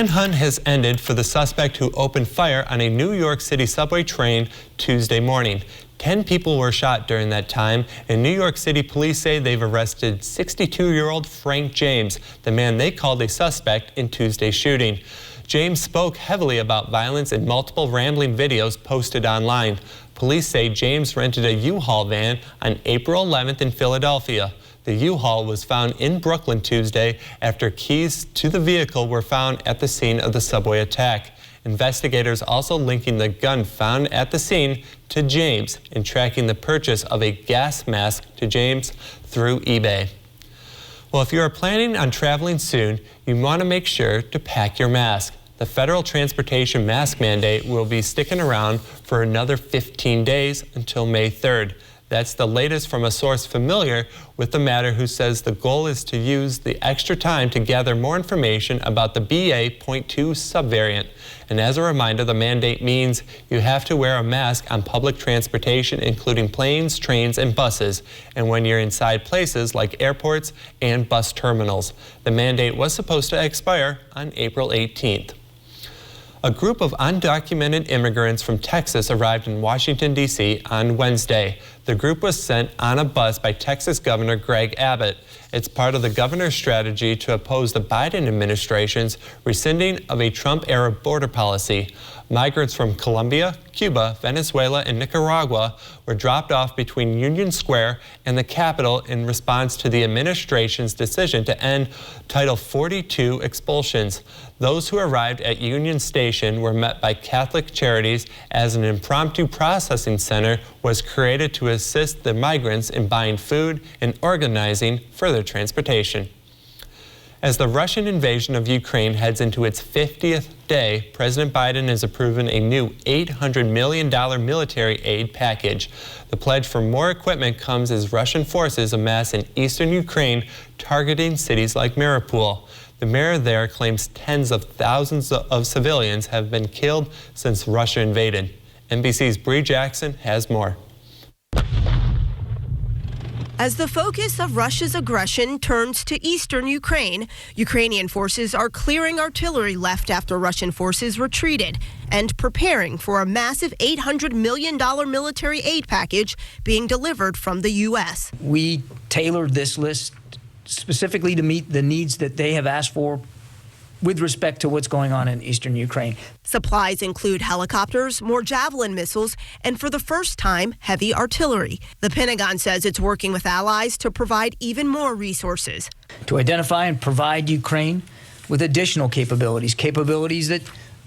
manhunt has ended for the suspect who opened fire on a New York City subway train Tuesday morning. 10 people were shot during that time, and New York City police say they've arrested 62-year-old Frank James, the man they called a suspect in Tuesday's shooting. James spoke heavily about violence in multiple rambling videos posted online. Police say James rented a U-Haul van on April 11th in Philadelphia. The U-Haul was found in Brooklyn Tuesday after keys to the vehicle were found at the scene of the subway attack. Investigators also linking the gun found at the scene to James and tracking the purchase of a gas mask to James through eBay. Well, if you are planning on traveling soon, you want to make sure to pack your mask. The federal transportation mask mandate will be sticking around for another 15 days until May 3rd. That's the latest from a source familiar with the matter who says the goal is to use the extra time to gather more information about the BA.2 subvariant. And as a reminder, the mandate means you have to wear a mask on public transportation, including planes, trains, and buses, and when you're inside places like airports and bus terminals. The mandate was supposed to expire on April 18th. A group of undocumented immigrants from Texas arrived in Washington, D.C. on Wednesday. The group was sent on a bus by Texas Governor Greg Abbott. It's part of the governor's strategy to oppose the Biden administration's rescinding of a Trump-era border policy. Migrants from Colombia, Cuba, Venezuela, and Nicaragua were dropped off between Union Square and the Capitol in response to the administration's decision to end Title 42 expulsions. Those who arrived at Union Station were met by Catholic Charities as an impromptu processing center was created to assist the migrants in buying food and organizing further transportation. As the Russian invasion of Ukraine heads into its 50th day, President Biden is approving a new $800 million military aid package. The pledge for more equipment comes as Russian forces amass in eastern Ukraine, targeting cities like Mariupol. The mayor there claims tens of thousands of civilians have been killed since Russia invaded. NBC's Bree Jackson has more. As the focus of Russia's aggression turns to eastern Ukraine, Ukrainian forces are clearing artillery left after Russian forces retreated and preparing for a massive $800 million military aid package being delivered from the U.S. We tailored this list specifically to meet the needs that they have asked for with respect to what's going on in eastern Ukraine. Supplies include helicopters, more Javelin missiles, and for the first time, heavy artillery. The Pentagon says it's working with allies to provide even more resources. To identify and provide Ukraine with additional capabilities that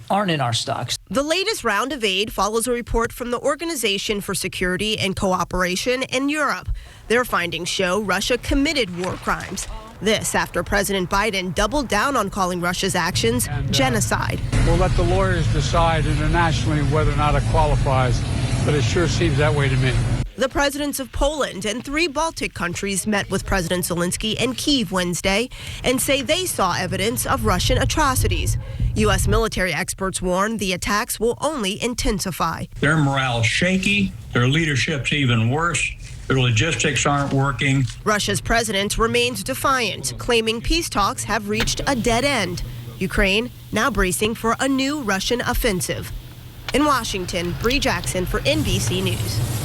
aren't in our stocks. The latest round of aid follows a report from the Organization for Security and Cooperation in Europe. Their findings show Russia committed war crimes. This after President Biden doubled down on calling Russia's actions genocide. We'll let the lawyers decide internationally whether or not it qualifies, but it sure seems that way to me. The presidents of Poland and 3 Baltic countries met with President Zelensky in Kyiv Wednesday and say they saw evidence of Russian atrocities. U.S. military experts warn the attacks will only intensify. Their morale's shaky, their leadership's even worse. Their logistics aren't working. Russia's president remains defiant, claiming peace talks have reached a dead end. Ukraine now bracing for a new Russian offensive. In Washington, Bree Jackson for NBC News.